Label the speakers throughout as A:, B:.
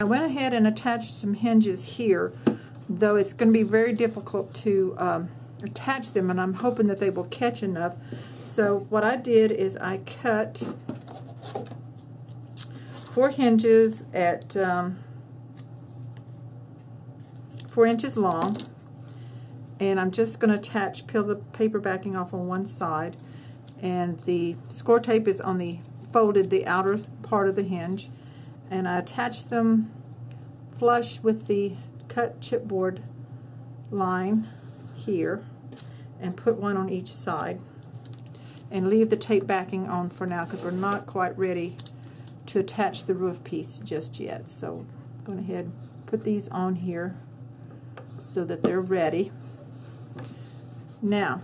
A: I went ahead and attached some hinges here, though it's going to be very difficult to attach them, and I'm hoping that they will catch enough. So what I did is I cut 4 hinges at 4 inches long, and I'm just going to peel the paper backing off on one side, and the score tape is on the outer part of the hinge, and I attach them flush with the cut chipboard line here, and put one on each side, and leave the tape backing on for now because we're not quite ready to attach the roof piece just yet. So I'm going ahead and put these on here so that they're ready. Now,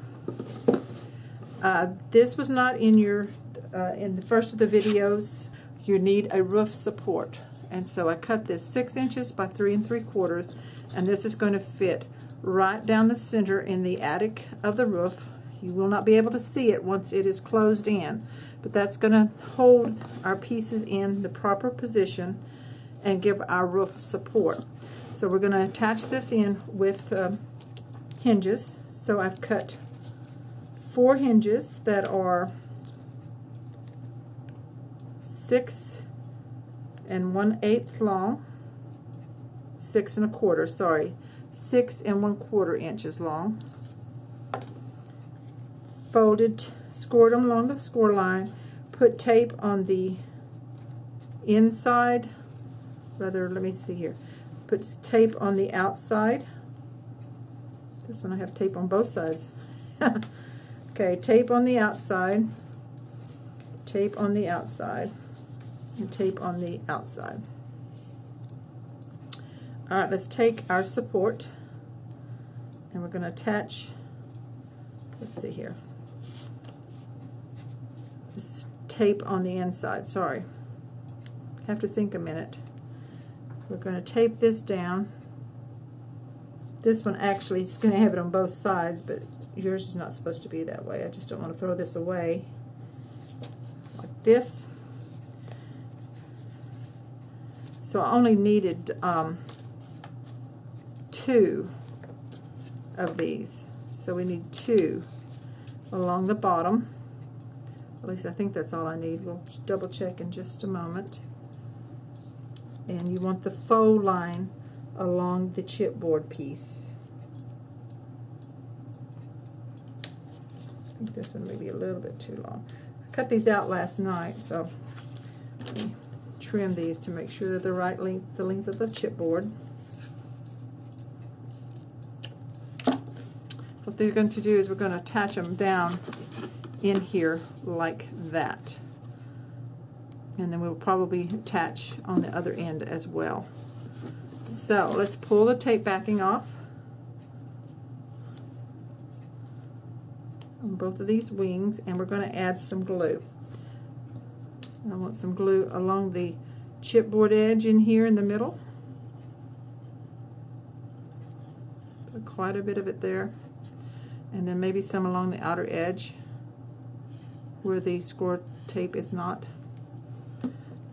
A: this was not in your in the first of the videos. You need a roof support, and so I cut this 6 inches by 3 3/4, and this is going to fit right down the center in the attic of the roof. You will not be able to see it once it is closed in, but that's going to hold our pieces in the proper position and give our roof support. So we're going to attach this in with hinges. So I've cut 4 hinges that are 6 1/8 long, 6 1/4, sorry, 6 1/4 inches long. Folded, scored them along the score line, put tape on the inside, rather, let me see here, put tape on the outside. This one I have tape on both sides. Okay, tape on the outside, tape on the outside, and tape on the outside. Alright, let's take our support, and we're going to attach, let's see here, this tape on the inside. Sorry, have to think a minute. We're going to tape this down. This one actually is going to have it on both sides, but yours is not supposed to be that way. I just don't want to throw this away. Like this. So I only needed 2 of these. So we need 2 along the bottom. At least I think that's all I need. We'll double check in just a moment. And you want the faux line along the chipboard piece. I think this one may be a little bit too long. I cut these out last night, so let me trim these to make sure they're the right length, the length of the chipboard. What they're going to do is we're going to attach them down in here like that, and then we'll probably attach on the other end as well. So let's pull the tape backing off on both of these wings, and we're going to add some glue. I want some glue along the chipboard edge in here in the middle. Put quite a bit of it there, and then maybe some along the outer edge where the score tape is not.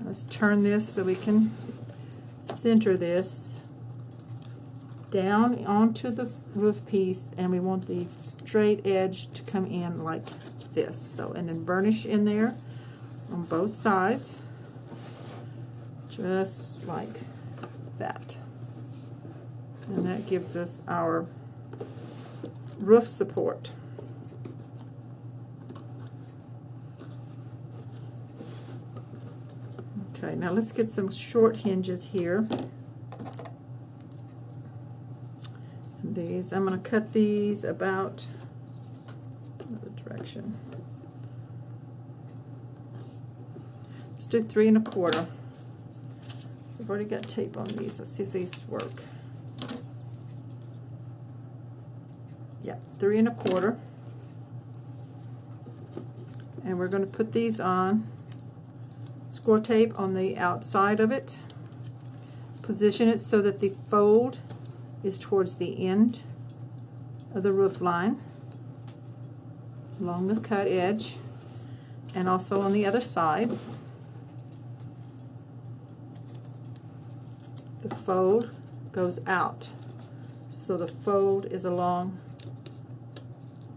A: Let's turn this so we can center this down onto the roof piece, and we want the straight edge to come in like this. So, and then burnish in there on both sides, just like that. And that gives us our roof support. Okay, now let's get some short hinges here. These, I'm going to cut these about another direction. Let's do 3 1/4. I've already got tape on these. Let's see if these work. Yeah, 3 1/4. And we're going to put these on. Score tape on the outside of it. Position it so that the fold is towards the end of the roof line along the cut edge, and also on the other side. the fold goes out. So the fold is along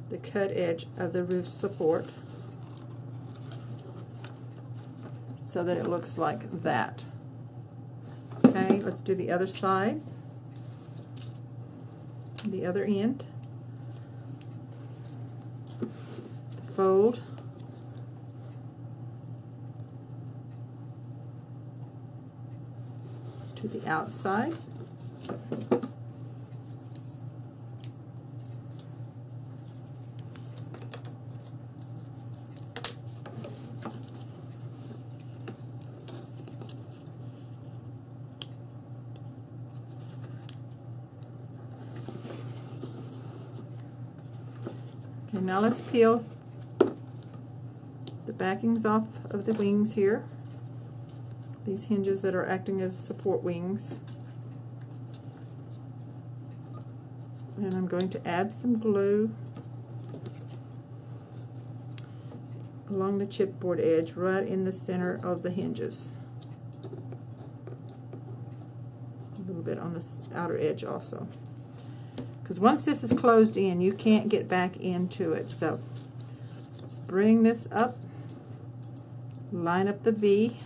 A: the cut edge of the roof support so that it looks like that. Okay, let's do the other side, the other end. The fold to the outside. Okay, now let's peel the backings off of the wings here. These hinges that are acting as support wings. And I'm going to add some glue along the chipboard edge right in the center of the hinges. A little bit on the outer edge also. Because once this is closed in, you can't get back into it. So let's bring this up, line up the V,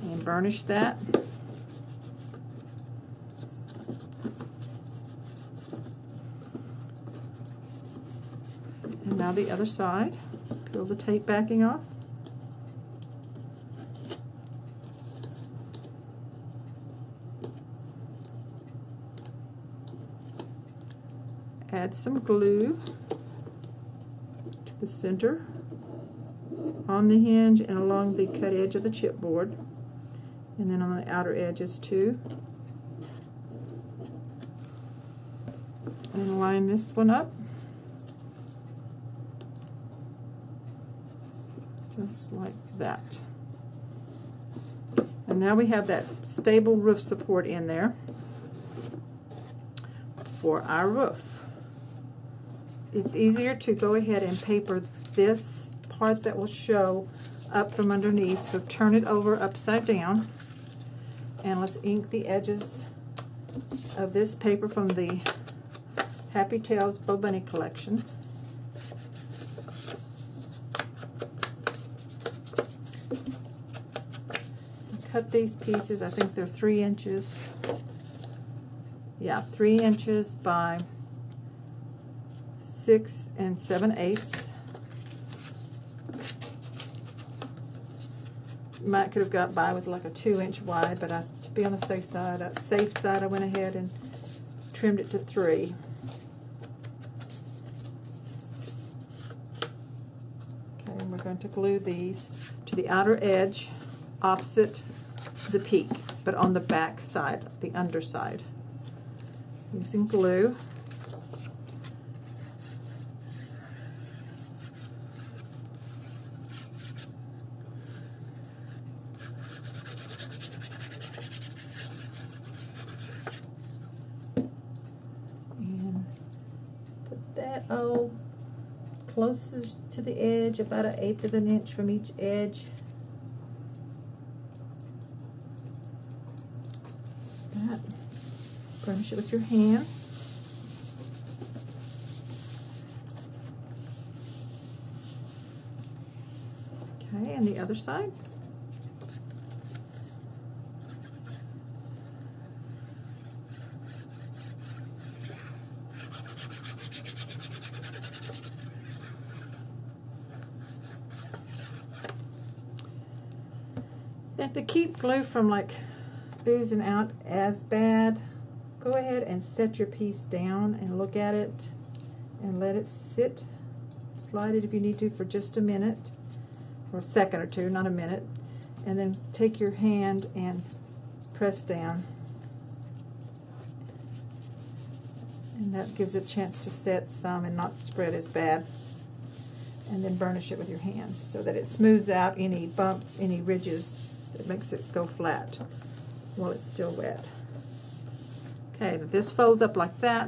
A: and burnish that. And now the other side. Peel the tape backing off. Add some glue to the center, on the hinge, and along the cut edge of the chipboard, and then on the outer edges too. And line this one up, just like that. And now we have that stable roof support in there for our roof. It's easier to go ahead and paper this part that will show up from underneath, so turn it over upside down, and let's ink the edges of this paper from the Happy Tales Bo Bunny collection. Cut these pieces, I think they're 3 inches. Yeah, 3 inches by 6 7/8. Might could have got by with like a 2-inch wide, but to be on the safe side, I went ahead and trimmed it to 3. Okay, and we're going to glue these to the outer edge opposite the peak, but on the back side, the underside, using glue. Closest to the edge, about 1/8 of an inch from each edge. That. Burnish it with your hand. Okay, and the other side. And to keep glue from like oozing out as bad, go ahead and set your piece down and look at it and let it sit. Slide it if you need to for just a minute, or a second or two, not a minute, and then take your hand and press down. And that gives it a chance to set some and not spread as bad. And then burnish it with your hands so that it smooths out any bumps, any ridges. It makes it go flat while it's still wet. Okay, this folds up like that.